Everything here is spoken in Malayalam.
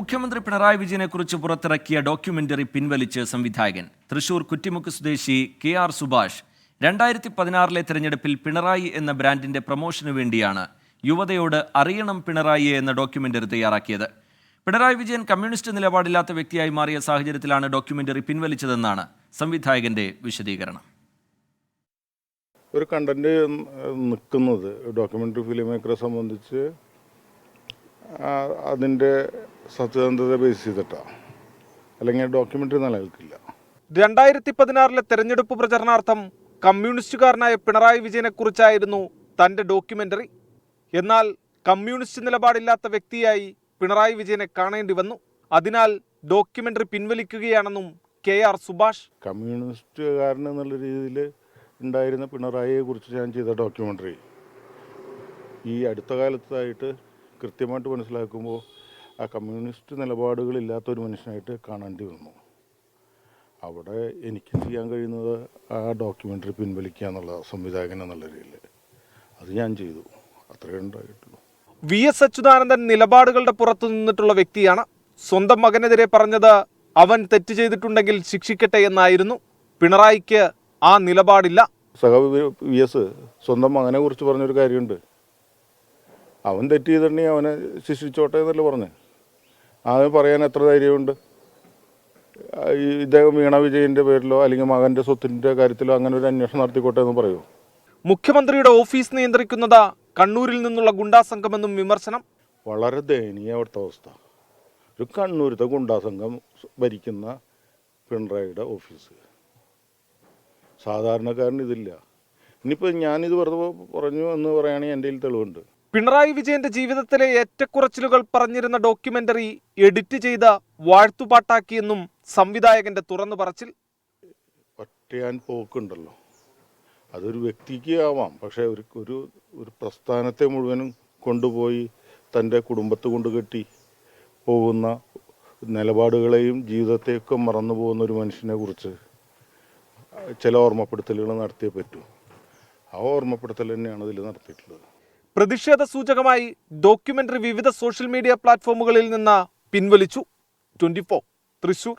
മുഖ്യമന്ത്രി പിണറായി വിജയനെക്കുറിച്ച് പുറത്തിറക്കിയ ഡോക്യുമെന്ററി പിൻവലിച്ച് സംവിധായകൻ. തൃശൂർ കുറ്റിമുക്ക് സ്വദേശി KR സുഭാഷ് 2016 തെരഞ്ഞെടുപ്പിൽ പിണറായി എന്ന ബ്രാൻഡിന്റെ പ്രമോഷനു വേണ്ടിയാണ് യുവതയോട് അറിയണം പിണറായിയെ എന്ന ഡോക്യുമെന്ററി തയ്യാറാക്കിയത്. പിണറായി വിജയൻ കമ്മ്യൂണിസ്റ്റ് നിലപാടില്ലാത്ത വ്യക്തിയായി മാറിയ സാഹചര്യത്തിലാണ് ഡോക്യുമെന്ററി പിൻവലിച്ചതെന്നാണ് സംവിധായകന്റെ വിശദീകരണം. ഒരു കണ്ടന്റ് നിൽക്കുന്നത് ഡോക്യുമെന്ററി ഫിലിം മേക്കറെ സംബന്ധിച്ച് അതിൻ്റെ സത്യസന്ധത ബേസ് ചെയ്തിട്ടാണ്, അല്ലെങ്കിൽ ഡോക്യുമെന്ററി നിലനിൽക്കില്ല. 2016 തെരഞ്ഞെടുപ്പ് പ്രചരണാർത്ഥം കമ്മ്യൂണിസ്റ്റുകാരനായ പിണറായി വിജയനെക്കുറിച്ചായിരുന്നു തൻ്റെ ഡോക്യുമെന്ററി. എന്നാൽ കമ്മ്യൂണിസ്റ്റ് നിലപാടില്ലാത്ത വ്യക്തിയായി പിണറായി വിജയനെ കാണേണ്ടി വന്നു. അതിനാൽ ഡോക്യുമെന്ററി പിൻവലിക്കുകയാണെന്നും KR സുഭാഷ്. കമ്മ്യൂണിസ്റ്റുകാരൻ എന്നുള്ള രീതിയിൽ ഉണ്ടായിരുന്ന പിണറായിയെ കുറിച്ച് ഞാൻ ചെയ്ത ഡോക്യുമെന്ററി ഈ അടുത്ത കാലത്തായിട്ട് കൃത്യമായിട്ട് മനസ്സിലാക്കുമ്പോൾ ആ കമ്മ്യൂണിസ്റ്റ് നിലപാടുകളില്ലാത്ത ഒരു മനുഷ്യനായിട്ട് കാണേണ്ടി വന്നു. അവിടെ എനിക്ക് ചെയ്യാൻ കഴിയുന്നത് ആ ഡോക്യുമെന്ററി പിൻവലിക്കുക എന്നുള്ള സംവിധായകൻ എന്നുള്ള രീതിയിൽ അത് ഞാൻ ചെയ്തു. അത്രയേ ഉണ്ടായിട്ടുള്ളൂ. VS അച്യുതാനന്ദൻ നിലപാടുകളുടെ പുറത്തു നിന്നിട്ടുള്ള വ്യക്തിയാണ്. സ്വന്തം മകനെതിരെ പറഞ്ഞത് അവൻ തെറ്റ് ചെയ്തിട്ടുണ്ടെങ്കിൽ ശിക്ഷിക്കട്ടെ എന്നായിരുന്നു. പിണറായിക്ക് ആ നിലപാടില്ല. VS സ്വന്തം മകനെ കുറിച്ച് പറഞ്ഞൊരു കാര്യമുണ്ട്. അവൻ തെറ്റ് ചെയ്തിട്ടുണ്ടെങ്കിൽ അവനെ ശിക്ഷിച്ചോട്ടെ എന്നല്ലേ പറഞ്ഞ്. അവന് പറയാൻ എത്ര ധൈര്യമുണ്ട്? ഇദ്ദേഹം വീണ വിജയൻ്റെ പേരിലോ അല്ലെങ്കിൽ മകൻ്റെ സ്വത്തിൻ്റെ കാര്യത്തിലോ അങ്ങനെ ഒരു അന്വേഷണം നടത്തിക്കോട്ടെ എന്ന് പറയൂ. മുഖ്യമന്ത്രിയുടെ ഓഫീസ് നിയന്ത്രിക്കുന്നത് കണ്ണൂരിൽ നിന്നുള്ള ഗുണ്ടാസംഘമെന്നും വിമർശനം. വളരെ ദയനീയ അവിടുത്തെ അവസ്ഥ. ഒരു കണ്ണൂരത്തെ ഗുണ്ടാസംഘം ഭരിക്കുന്ന പിണറായിയുടെ ഓഫീസ്. സാധാരണക്കാരന് ഇതില്ല. ഇനിയിപ്പോൾ ഞാനിത് വെറുതെ പറഞ്ഞു എന്ന് പറയുകയാണെങ്കിൽ എൻ്റെ കയ്യിൽ തെളിവുണ്ട്. പിണറായി വിജയന്റെ ജീവിതത്തിലെ ഏറ്റക്കുറച്ചിലുകൾ പറഞ്ഞിരുന്ന ഡോക്യുമെന്ററി എഡിറ്റ് ചെയ്ത് വാഴ്ത്തുപാട്ടാക്കിയെന്നും സംവിധായകന്റെ തുറന്നു പറച്ചിൽ. ഒറ്റയാൻ പോക്കുണ്ടല്ലോ, അതൊരു വ്യക്തിക്ക് ആവാം, പക്ഷേ ഒരു പ്രസ്ഥാനത്തെ മുഴുവനും കൊണ്ടുപോയി തൻ്റെ കുടുംബത്തെ കൊണ്ട് കെട്ടി പോകുന്ന നിലപാടുകളെയും ജീവിതത്തെയൊക്കെ മറന്നു പോകുന്ന ഒരു മനുഷ്യനെ കുറിച്ച് ചില ഓർമ്മപ്പെടുത്തലുകൾ നടത്തിയേ പറ്റൂ. ആ ഓർമ്മപ്പെടുത്തൽ തന്നെയാണ് ഇതിൽ നടത്തിയിട്ടുള്ളത്. പ്രതിഷേധ സൂചകമായി ഡോക്യുമെന്ററി വിവിധ സോഷ്യൽ മീഡിയ പ്ലാറ്റ്ഫോമുകളിൽ നിന്ന് പിൻവലിച്ചു. 24 തൃശൂർ.